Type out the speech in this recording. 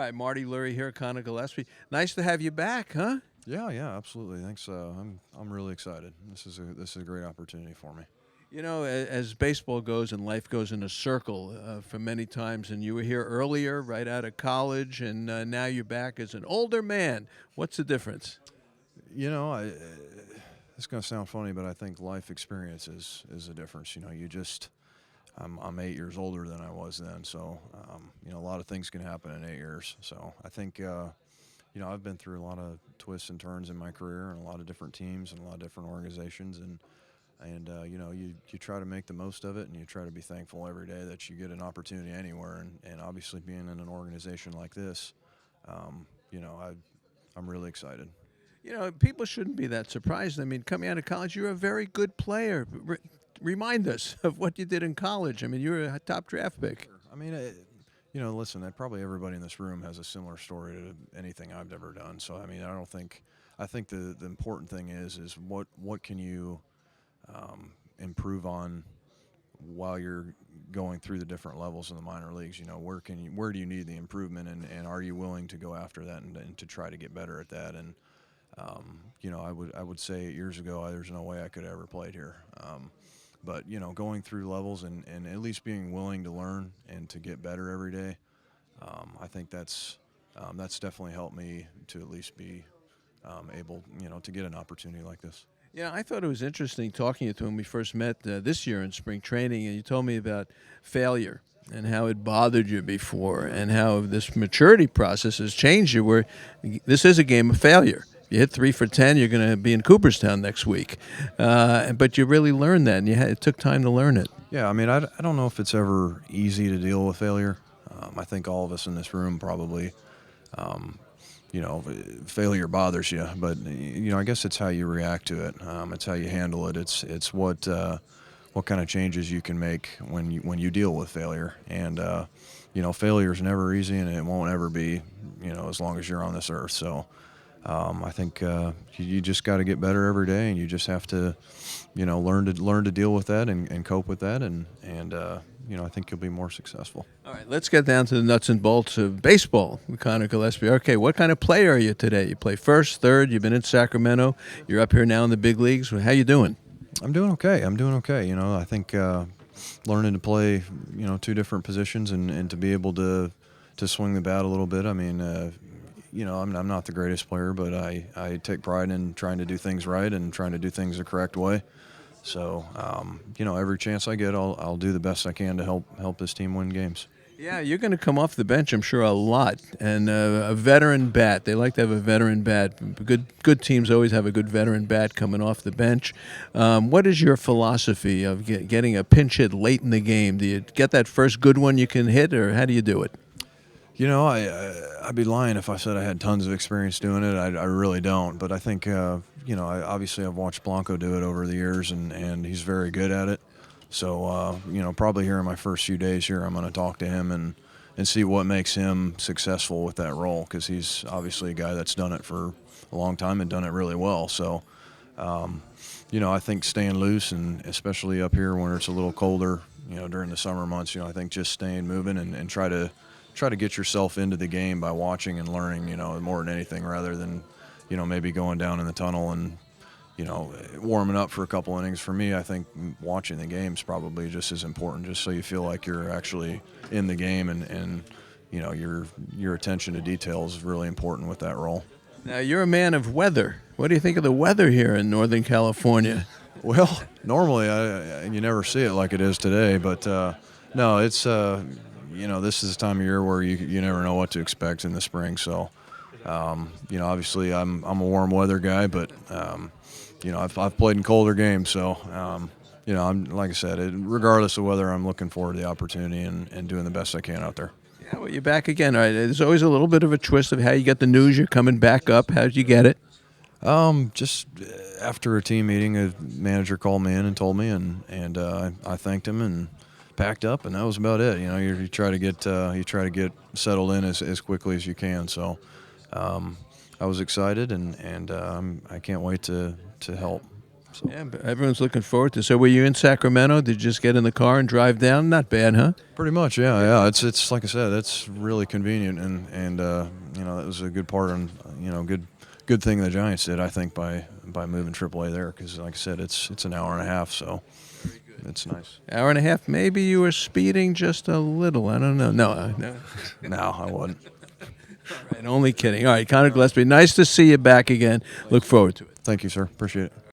Hi, Marty Lurie here, Connor Gillaspie. Nice to have you back, huh? Yeah, yeah, absolutely. Thanks. I'm really excited. This is a great opportunity for me. You know, as baseball goes and life goes in a circle for many times, and you were here earlier, right out of college, and now you're back as an older man. What's the difference? You know, it's going to sound funny, but I think life experience is a difference. You know, I'm 8 years older than I was then, so a lot of things can happen in 8 years. So I think I've been through a lot of twists and turns in my career, and a lot of different teams and a lot of different organizations, and you try to make the most of it, and you try to be thankful every day that you get an opportunity anywhere, and obviously being in an organization like this, um, you know, I, I'm really excited. You know, people shouldn't be that surprised. I mean, coming out of college, you're a very good player. Remind us of what you did in college. I mean, you were a top draft pick. I mean, listen, probably everybody in this room has a similar story to anything I've ever done. So I mean, I think the important thing is what can you improve on while you're going through the different levels in the minor leagues. You know, where do you need the improvement, and are you willing to go after that and to try to get better at that? And I would say 8 years ago, there's no way I could have ever played here. But going through levels and at least being willing to learn and to get better every day, I think that's definitely helped me to at least be able, to get an opportunity like this. Yeah, I thought it was interesting talking to you when we first met this year in spring training, and you told me about failure and how it bothered you before, and how this maturity process has changed you. Where this is a game of failure. You hit 3 for 10, you're going to be in Cooperstown next week, but you really learned that, and it took time to learn it. Yeah, I mean, I don't know if it's ever easy to deal with failure. I think all of us in this room probably, um, failure bothers you, but I guess it's how you react to it. It's how you handle it. It's what kind of changes you can make when you deal with failure. And failure is never easy, and it won't ever be. As long as you're on this earth. So I think you just got to get better every day, and you just have to, learn to deal with that and cope with that, and I think you'll be more successful. All right, let's get down to the nuts and bolts of baseball, Connor Gillespie. Okay, what kind of player are you today? You play first, third. You've been in Sacramento. You're up here now in the big leagues. How you doing? I'm doing okay. I'm doing okay. I think learning to play, two different positions and to be able to swing the bat a little bit. I mean, I'm not the greatest player, but I take pride in trying to do things right and trying to do things the correct way. So, every chance I get, I'll do the best I can to help this team win games. Yeah, you're going to come off the bench, I'm sure, a lot. And a veteran bat. They like to have a veteran bat. Good teams always have a good veteran bat coming off the bench. What is your philosophy of getting a pinch hit late in the game? Do you get that first good one you can hit, or how do you do it? I'd be lying if I said I had tons of experience doing it. I really don't. But I think, obviously I've watched Blanco do it over the years, and he's very good at it. So, probably here in my first few days here, I'm going to talk to him and see what makes him successful with that role, because he's obviously a guy that's done it for a long time and done it really well. So, I think staying loose, and especially up here when it's a little colder, during the summer months, I think just staying moving and try to get yourself into the game by watching and learning, more than anything, rather than, maybe going down in the tunnel and, warming up for a couple innings. For me, I think watching the game is probably just as important, just so you feel like you're actually in the game, and your attention to detail is really important with that role. Now, you're a man of weather. What do you think of the weather here in Northern California? Well, normally you never see it like it is today, but no, it's this is the time of year where you never know what to expect in the spring. So, obviously I'm a warm weather guy, but I've played in colder games, so I'm, like I said, regardless of whether, I'm looking forward to the opportunity and doing the best I can out there. Yeah, well, you're back again. All right, there's always a little bit of a twist of how you get the news you're coming back up. How did you get it? Just after a team meeting, a manager called me in and told me, and I thanked him and packed up, and that was about it. You try to get settled in as quickly as you can. So I was excited, and I can't wait to help. So Yeah, but everyone's looking forward to it. So were you in Sacramento? Did you just get in the car and drive down? Not bad, huh? pretty much, yeah. It's like I said, it's really convenient, and that was a good part, and good thing the Giants did, I think, by moving AAA there, because like I said, it's an hour and a half, so it's nice. Hour and a half. Maybe you were speeding just a little. I don't know. No. No, I wasn't. Right, only kidding. All right, Connor Gillaspie, nice to see you back again. Look forward to it. Thank you, sir. Appreciate it.